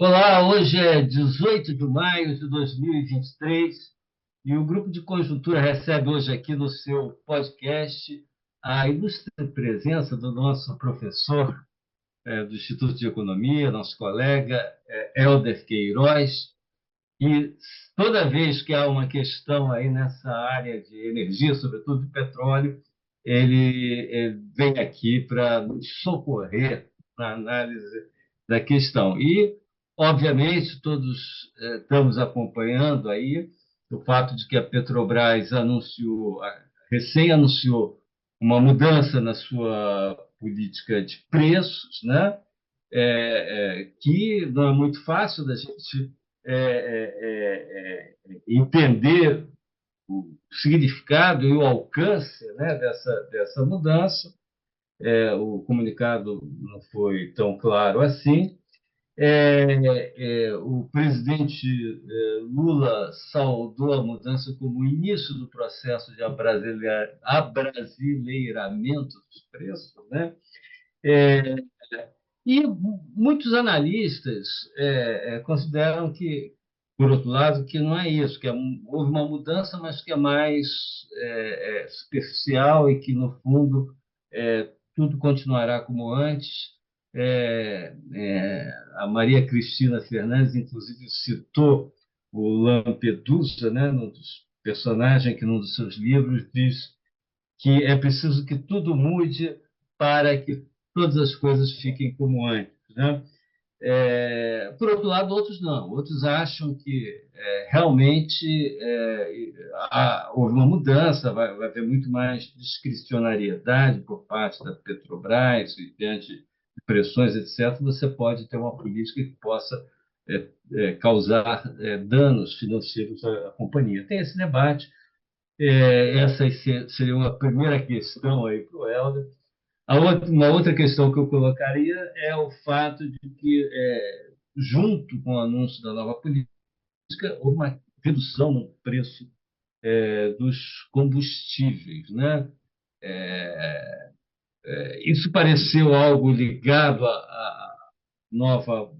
Olá, hoje é 18 de maio de 2023 e o Grupo de Conjuntura recebe hoje aqui no seu podcast a ilustre presença do nosso professor do Instituto de Economia, nosso colega Hélder Queiroz. E toda vez que há uma questão aí nessa área de energia, sobretudo de petróleo, ele vem aqui para nos socorrer na análise da questão. E, obviamente, todos estamos acompanhando aí o fato de que a Petrobras recém anunciou uma mudança na sua política de preços, né? Que não é muito fácil da gente entender o significado e o alcance, né, dessa mudança. O comunicado não foi tão claro assim. O presidente Lula saudou a mudança como o início do processo de abrasileiramento dos preços, né? É, e muitos analistas consideram que, por outro lado, que não é isso, que houve uma mudança, mas que é mais superficial e que, no fundo, tudo continuará como antes. A Maria Cristina Fernandes, inclusive, citou o Lampedusa, né, um dos personagens que, num dos seus livros, diz que é preciso que tudo mude para que todas as coisas fiquem como antes, né? Por outro lado, outros não. Outros acham que realmente houve uma mudança, vai haver muito mais discricionariedade por parte da Petrobras, e diante de pressões, etc. Você pode ter uma política que possa causar danos financeiros à companhia. Tem esse debate. Essa seria uma primeira questão aí para o Helder. Uma outra questão que eu colocaria é o fato de que, junto com o anúncio da nova política, houve uma redução no preço dos combustíveis, né? Isso pareceu algo ligado à nova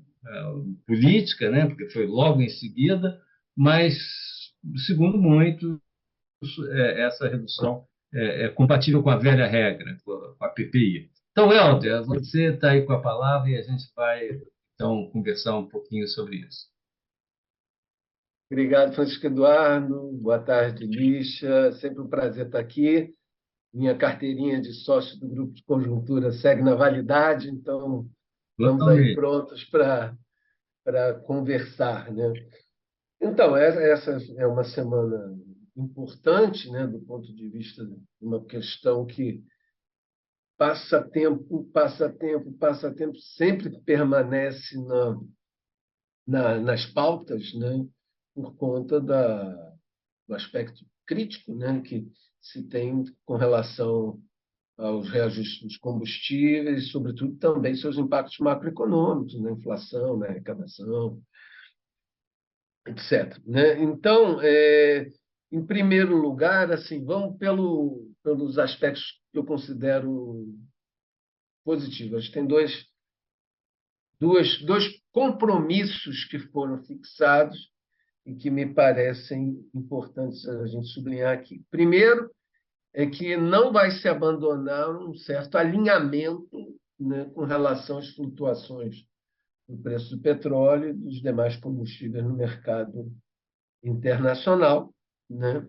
política, né? Porque foi logo em seguida, mas, segundo muitos, essa redução é compatível com a velha regra, com a PPI. Então, Helder, você está aí com a palavra e a gente vai, então, conversar um pouquinho sobre isso. Obrigado, Francisco Eduardo. Boa tarde, Lixa. Sempre um prazer estar aqui. Minha carteirinha de sócio do Grupo de Conjuntura segue na validade, então estamos aí Totalmente. prontos para conversar, né? Então, essa é uma semana importante, né, do ponto de vista de uma questão que passa tempo, sempre permanece nas pautas, né, por conta do aspecto crítico, né, que se tem com relação aos reajustes dos combustíveis, sobretudo também seus impactos macroeconômicos, na inflação, na arrecadação, etc. Né? Então, em primeiro lugar, assim, vamos pelos aspectos que eu considero positivos. A gente tem dois compromissos que foram fixados e que me parecem importantes a gente sublinhar aqui. Primeiro, é que não vai se abandonar um certo alinhamento, né, com relação às flutuações do preço do petróleo e dos demais combustíveis no mercado internacional, né?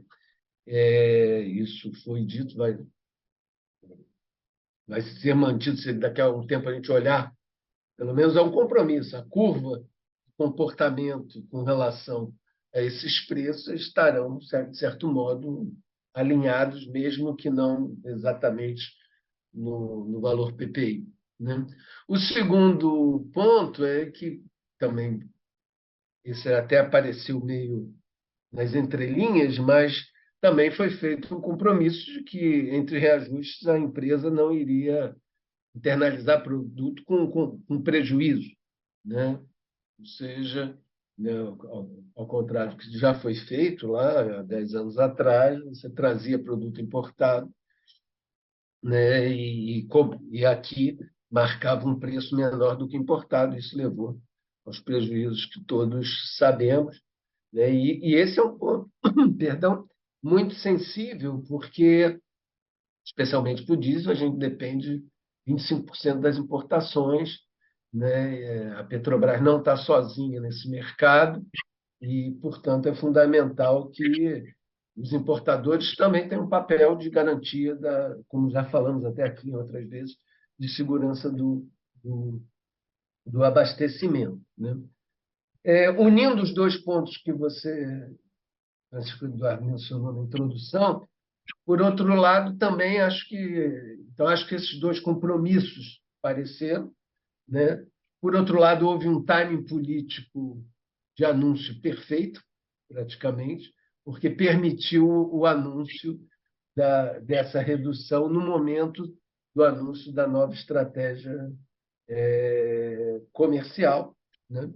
Isso foi dito, vai ser mantido se daqui a um tempo a gente olhar, pelo menos é um compromisso. A curva de comportamento com relação a esses preços estarão, de certo modo, alinhados, mesmo que não exatamente no valor PPI, né? O segundo ponto é que também, esse até apareceu meio nas entrelinhas, mas também foi feito um compromisso de que, entre reajustes, a empresa não iria internalizar produto com prejuízo, né? Ou seja, né, ao contrário do que já foi feito lá há 10 anos atrás, você trazia produto importado, né, e aqui marcava um preço menor do que importado. Isso levou aos prejuízos que todos sabemos, né? E esse é um ponto, perdão, muito sensível, porque, especialmente para o diesel, a gente depende de 25% das importações, né? A Petrobras não está sozinha nesse mercado e, portanto, é fundamental que os importadores também tenham um papel de garantia, como já falamos até aqui outras vezes, de segurança do, do abastecimento, né? Unindo os dois pontos que você, Francisco Eduardo, mencionou na introdução, por outro lado, também acho que esses dois compromissos pareceram, né? Por outro lado, houve um timing político de anúncio perfeito, praticamente, porque permitiu o anúncio dessa redução no momento do anúncio da nova estratégia comercial, né?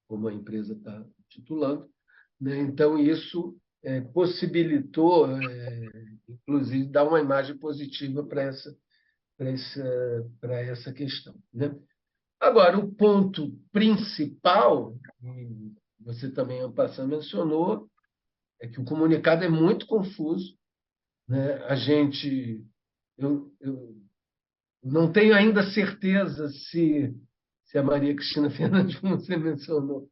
Como a empresa está titulando, né? Então, isso possibilitou, inclusive, dar uma imagem positiva para essa questão, né? Agora, o ponto principal, e você também, Ampassan, mencionou, é que o comunicado é muito confuso, né? Eu não tenho ainda certeza se a Maria Cristina Fernandes, como você mencionou,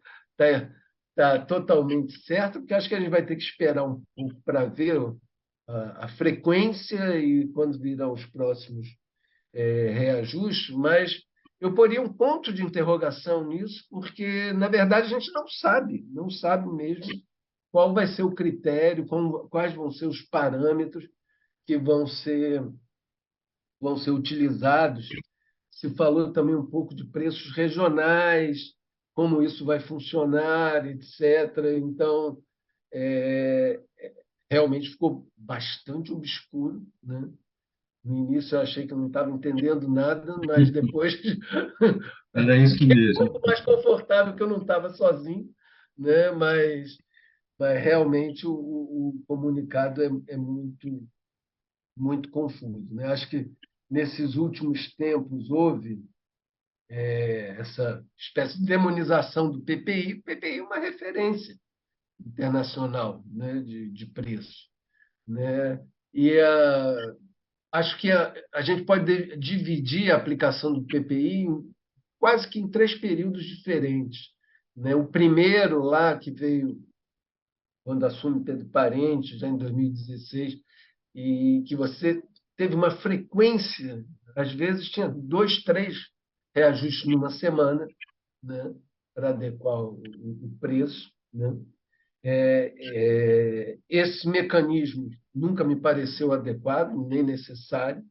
está totalmente certa, porque acho que a gente vai ter que esperar um pouco para ver a frequência e quando virão os próximos reajustes, mas eu poria um ponto de interrogação nisso, porque, na verdade, a gente não sabe mesmo qual vai ser o critério, quais vão ser os parâmetros que vão ser utilizados. Se falou também um pouco de preços regionais, como isso vai funcionar, etc. Então, é, realmente ficou bastante obscuro, né? No início eu achei que eu não estava entendendo nada, mas depois Era isso fiquei um mesmo. pouco mais confortável que eu não estava sozinho, né? Mas realmente o comunicado é muito confuso, né? Acho que nesses últimos tempos houve essa espécie de demonização do PPI. O PPI é uma referência internacional, né, de preço, né? E acho que a gente pode dividir a aplicação do PPI quase que em três períodos diferentes, né? O primeiro lá, que veio quando assume Pedro Parente, já em 2016, e que você teve uma frequência, às vezes tinha 2, 3 reajustes numa semana, né, para adequar o preço, né? Esse mecanismo nunca me pareceu adequado, nem necessário,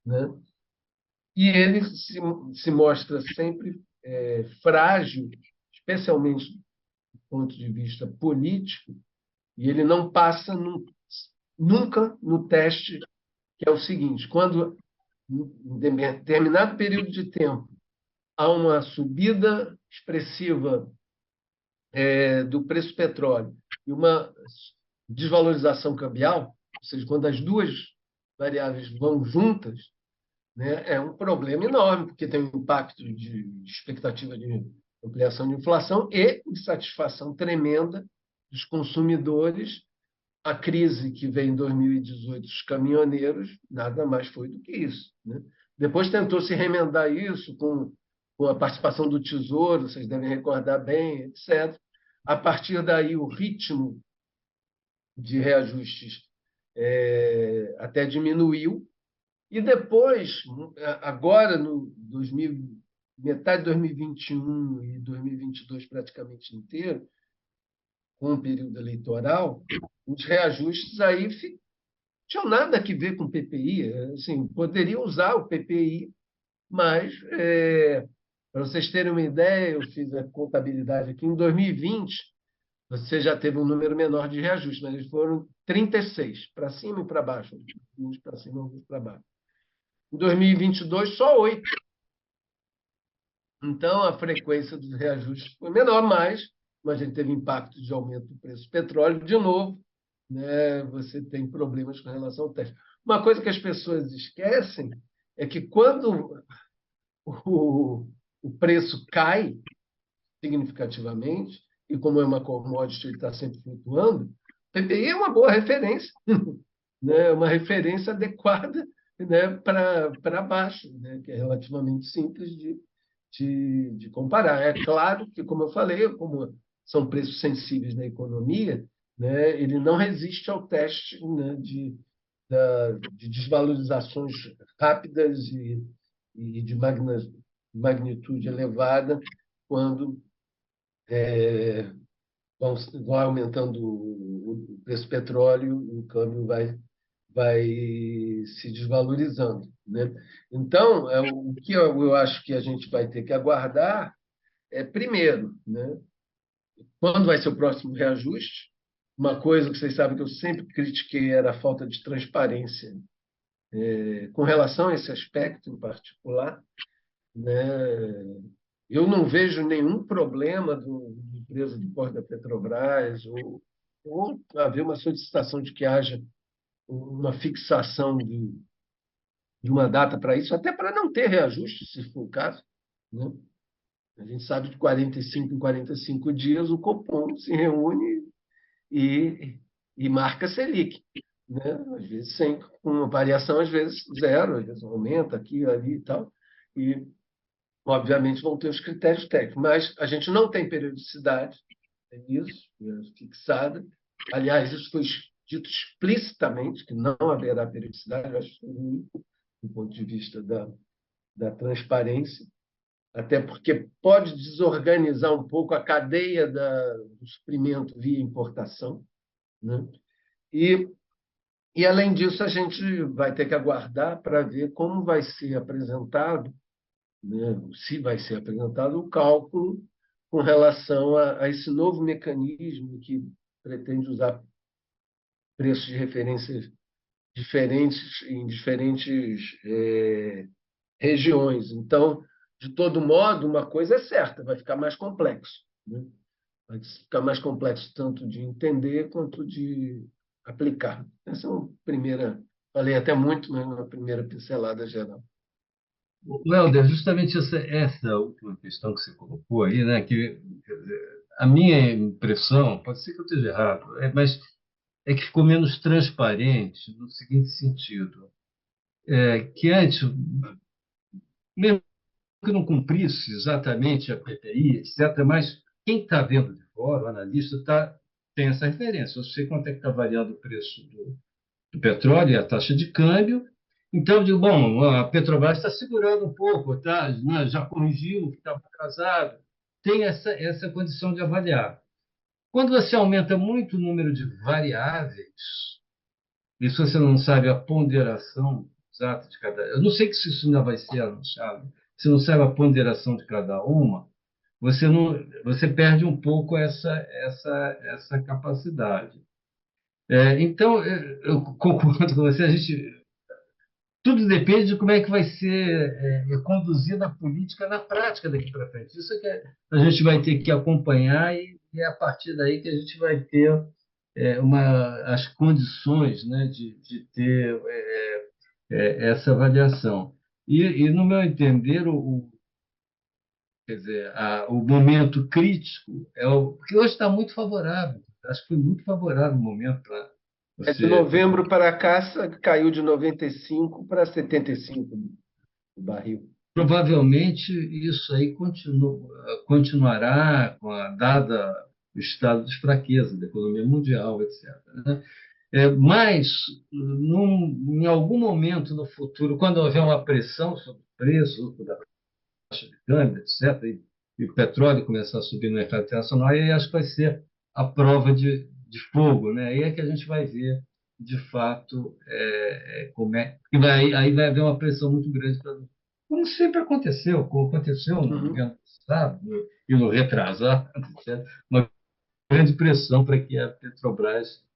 né? E ele se mostra sempre frágil, especialmente do ponto de vista político, e ele não passa nunca no teste, que é o seguinte: quando, em determinado período de tempo, há uma subida expressiva do preço do petróleo e uma desvalorização cambial, ou seja, quando as duas variáveis vão juntas, né, é um problema enorme, porque tem um impacto de expectativa de ampliação de inflação e insatisfação tremenda dos consumidores. A crise que veio em 2018 dos caminhoneiros nada mais foi do que isso, né? Depois tentou se remendar isso com a participação do Tesouro, vocês devem recordar bem, etc. A partir daí, o ritmo de reajustes até diminuiu. E depois, agora, no 2000, metade de 2021 e 2022 praticamente inteiro, com o período eleitoral, os reajustes aí tinham nada a ver com o PPI. Assim, poderia usar o PPI, mas, para vocês terem uma ideia, eu fiz a contabilidade aqui, em 2020, você já teve um número menor de reajustes, mas eles foram 36, para cima e para baixo, uns para cima, uns para baixo. Em 2022, só 8. Então, a frequência dos reajustes foi menor, mas a gente teve impacto de aumento do preço do petróleo. De novo, né, você tem problemas com relação ao teste. Uma coisa que as pessoas esquecem é que quando o preço cai, significativamente, e como é uma commodity, ele está sempre flutuando, o PPI é uma boa referência, né? Uma referência adequada, né, para baixo, né? Que é relativamente simples de comparar. É claro que, como eu falei, como são preços sensíveis na economia, né, ele não resiste ao teste, né, de desvalorizações rápidas e de magnitude elevada quando vão aumentando o preço do petróleo, o câmbio vai se desvalorizando, né? Então, o que eu acho que a gente vai ter que aguardar é, primeiro, né, quando vai ser o próximo reajuste. Uma coisa que vocês sabem que eu sempre critiquei era a falta de transparência com relação a esse aspecto em particular, né? Eu não vejo nenhum problema do empresa de porte da Petrobras ou haver uma solicitação de que haja uma fixação de uma data para isso, até para não ter reajuste, se for o caso, né? A gente sabe que de 45 em 45 dias o Copom se reúne e, e marca Selic, né? Às vezes sem com uma variação, às vezes zero, às vezes aumenta aqui, ali e tal. E, obviamente, vão ter os critérios técnicos, mas a gente não tem periodicidade nisso, fixada. Aliás, isso foi dito explicitamente, que não haverá periodicidade, eu acho ruim, do ponto de vista da transparência, até porque pode desorganizar um pouco a cadeia do suprimento via importação, né? E, além disso, a gente vai ter que aguardar para ver como vai ser apresentado, né, se vai ser apresentado o cálculo com relação a esse novo mecanismo que pretende usar preços de referência diferentes em diferentes regiões. Então, de todo modo, uma coisa é certa, vai ficar mais complexo, né? Vai ficar mais complexo tanto de entender quanto de aplicar. Essa é uma primeira, falei até muito, mas uma primeira pincelada geral. Helder, justamente essa última questão que você colocou aí, né, que quer dizer, a minha impressão, pode ser que eu esteja errado, mas é que ficou menos transparente no seguinte sentido, que antes, mesmo que não cumprisse exatamente a PPI, etc., mas quem está vendo de fora, o analista, tem essa referência. Eu sei quanto é que está variando o preço do petróleo e a taxa de câmbio. Então, eu digo, bom, a Petrobras está segurando um pouco, tá? Né, já corrigiu o que estava atrasado. Tem essa condição de avaliar. Quando você aumenta muito o número de variáveis, e se você não sabe a ponderação exata de cada. Eu não sei se isso ainda vai ser anunciado. Se não sabe a ponderação de cada uma, você perde um pouco essa capacidade. Então, eu concordo com você, tudo depende de como é que vai ser conduzida a política na prática daqui para frente. Isso é que a gente vai ter que acompanhar e é a partir daí que a gente vai ter as condições, né, de ter essa avaliação. No meu entender, quer dizer, o momento crítico porque hoje está muito favorável. Acho que foi muito favorável o momento para De você. novembro para cá, caiu de 95 para 75 o barril. Provavelmente isso aí continuará dada o estado de fraqueza da economia mundial, etc., né? Mas, em algum momento no futuro, quando houver uma pressão sobre o preço da taxa de câmbio, etc., e o petróleo começar a subir no mercado internacional, aí acho que vai ser a prova de fogo, né? Aí é que a gente vai ver, de fato, como é. Aí vai haver uma pressão muito grande, como sempre aconteceu, como aconteceu no Uhum. governo passado e no retrasado, etc., uma grande pressão para que a Petrobras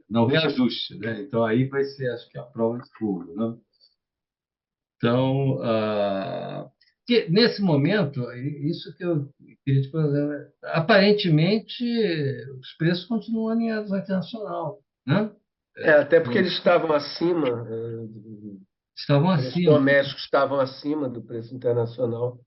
não reajuste, né? Então aí vai ser, acho que, a prova de fogo, né? Então, nesse momento, isso que eu queria te fazer, aparentemente os preços continuam alinhados ao internacional, né? Até porque eles estavam acima, Estavam preços acima. domésticos estavam acima do preço internacional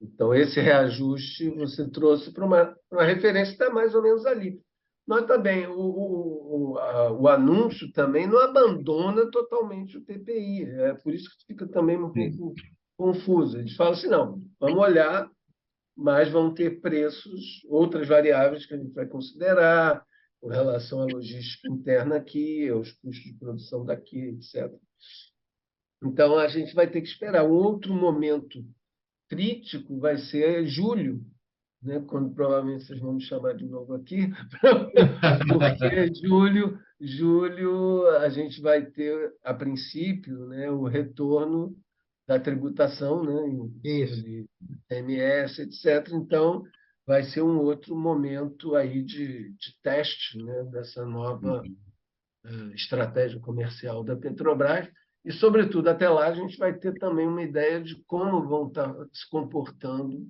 Então, esse reajuste você trouxe para uma referência que está mais ou menos ali. Nós também, o anúncio também não abandona totalmente o PPI. É por isso que fica também um Sim, pouco confuso. Eles falam assim, não, vamos olhar, mas vão ter preços, outras variáveis que a gente vai considerar, com relação à logística interna aqui, aos custos de produção daqui, etc. Então, a gente vai ter que esperar. Um outro momento crítico vai ser julho, né? Quando provavelmente vocês vão me chamar de novo aqui, porque julho a gente vai ter, a princípio, né, o retorno da tributação, né, em cima Isso. de ICMS, etc. Então, vai ser um outro momento aí de teste, né, dessa nova estratégia comercial da Petrobras. E, sobretudo, até lá, a gente vai ter também uma ideia de como vão estar se comportando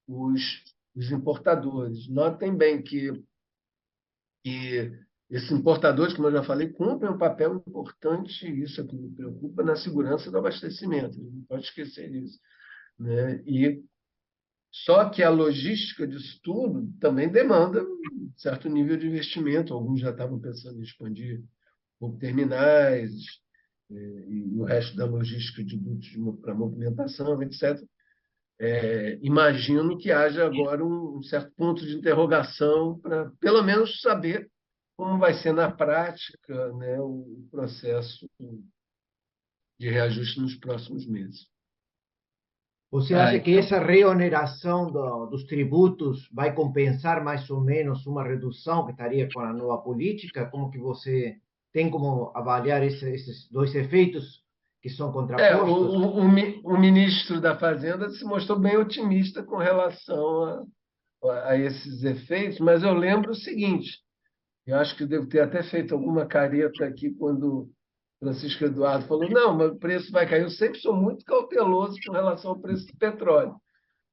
os importadores. Notem bem que esses importadores, como eu já falei, cumprem um papel importante, isso é que me preocupa, na segurança do abastecimento. Não pode esquecer disso, né? E só que a logística disso tudo também demanda um certo nível de investimento. Alguns já estavam pensando em expandir por terminais, e o resto da logística de dutos para movimentação, etc. Imagino que haja agora um certo ponto de interrogação para, pelo menos, saber como vai ser na prática, né, o processo de reajuste nos próximos meses. Você Ah, acha que então, essa reoneração dos tributos vai compensar mais ou menos uma redução que estaria com a nova política? Como que você tem como avaliar esses dois efeitos que são contrapostos? O ministro da Fazenda se mostrou bem otimista com relação a esses efeitos, mas eu lembro o seguinte: eu acho que devo ter até feito alguma careta aqui quando Francisco Eduardo falou: não, mas o preço vai cair. Eu sempre sou muito cauteloso com relação ao preço do petróleo,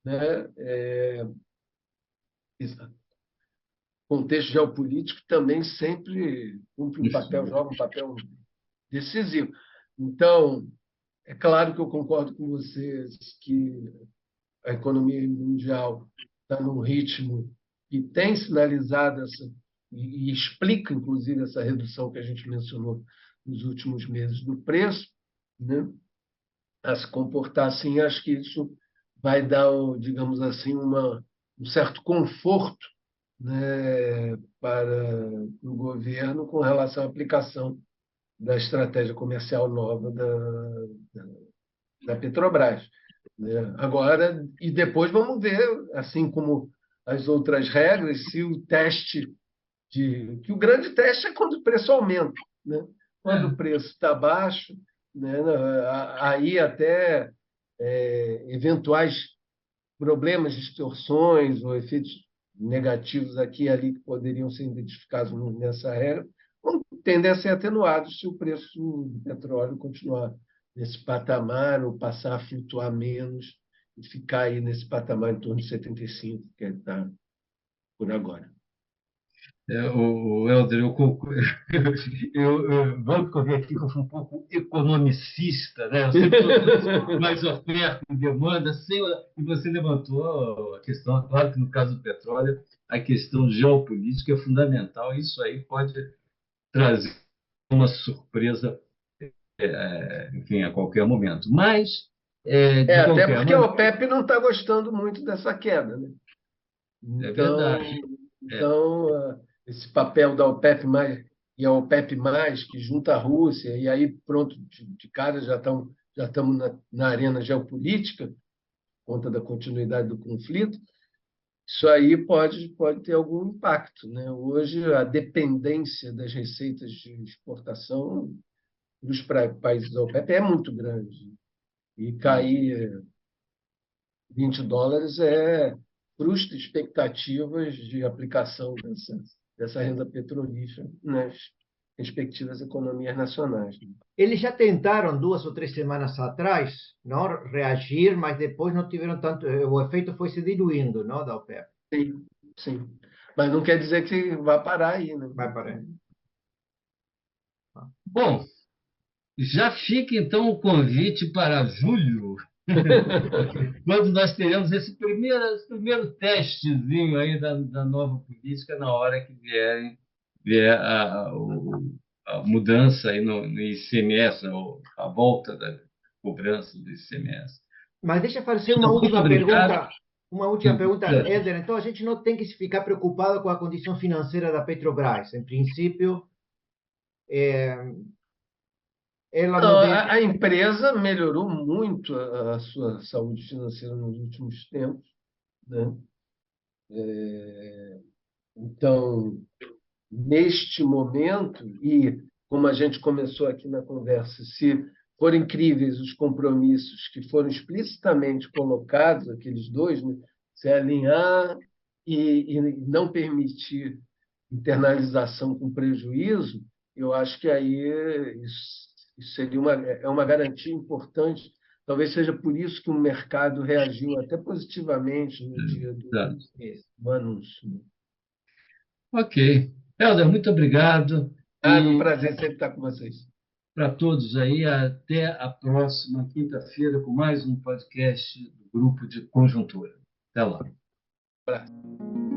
né? O contexto geopolítico também sempre cumpre um papel, isso. joga um papel decisivo. Então, é claro que eu concordo com vocês que a economia mundial está num ritmo que tem sinalizado e explica, inclusive, essa redução que a gente mencionou nos últimos meses do preço, né? A se comportar assim, acho que isso vai dar, digamos assim, um certo conforto, né, para o governo com relação à aplicação da estratégia comercial nova da Petrobras, né? Agora, e depois vamos ver, assim como as outras regras, se o teste que o grande teste é quando o preço aumenta, né? Quando É, o preço está baixo, né, aí até eventuais problemas, distorções ou efeitos negativos aqui e ali que poderiam ser identificados nessa regra, tendem a ser atenuados se o preço do petróleo continuar nesse patamar ou passar a flutuar menos e ficar aí nesse patamar em torno de 75, que está por agora. o Helder, vamos correr aqui que eu fui um pouco economicista, né? Eu sempre sou mais oferta e demanda, e você levantou a questão, claro que no caso do petróleo, a questão geopolítica é fundamental, e isso aí pode trazer uma surpresa, enfim, a qualquer momento. Mas, de Até qualquer porque a maneira, OPEP não está gostando muito dessa queda, né? é Então, verdade. É, esse papel da OPEP mais e a OPEP mais que junta a Rússia e aí pronto de cara já estamos na arena geopolítica por conta da continuidade do conflito. Isso aí pode ter algum impacto, né? Hoje a dependência das receitas de exportação dos países da OPEP é muito grande e cair $20 frustra expectativas de aplicação dessa renda petrolífera nas respectivas economias nacionais, né? Eles já tentaram 2 ou 3 semanas atrás, não reagir, mas depois não tiveram tanto. O efeito foi se diluindo, não, da OPEP. Sim, sim. Mas não quer dizer que vai parar aí, né? Vai para aí. Então, bom, já fica então o convite para julho. Quando nós teremos esse primeiro testezinho aí da nova política na hora que vier a mudança aí no ICMS, ou a volta da cobrança do ICMS. Mas deixa eu fazer Então, muito obrigado. uma última pergunta, Éder. Então, a gente não tem que se ficar preocupado com a condição financeira da Petrobras. Em princípio, ela Não, não deve... a empresa melhorou muito a sua saúde financeira nos últimos tempos, né? Então, neste momento, e como a gente começou aqui na conversa, se forem incríveis os compromissos que foram explicitamente colocados, aqueles dois, né? Se alinhar e não permitir internalização com prejuízo, eu acho que aí isso seria uma garantia importante. Talvez seja por isso que o mercado reagiu até positivamente no dia do anúncio. Ok. Helder, muito obrigado. Um prazer sempre estar com vocês. Para todos aí, até a próxima quinta-feira com mais um podcast do Grupo de Conjuntura. Até lá. Um abraço.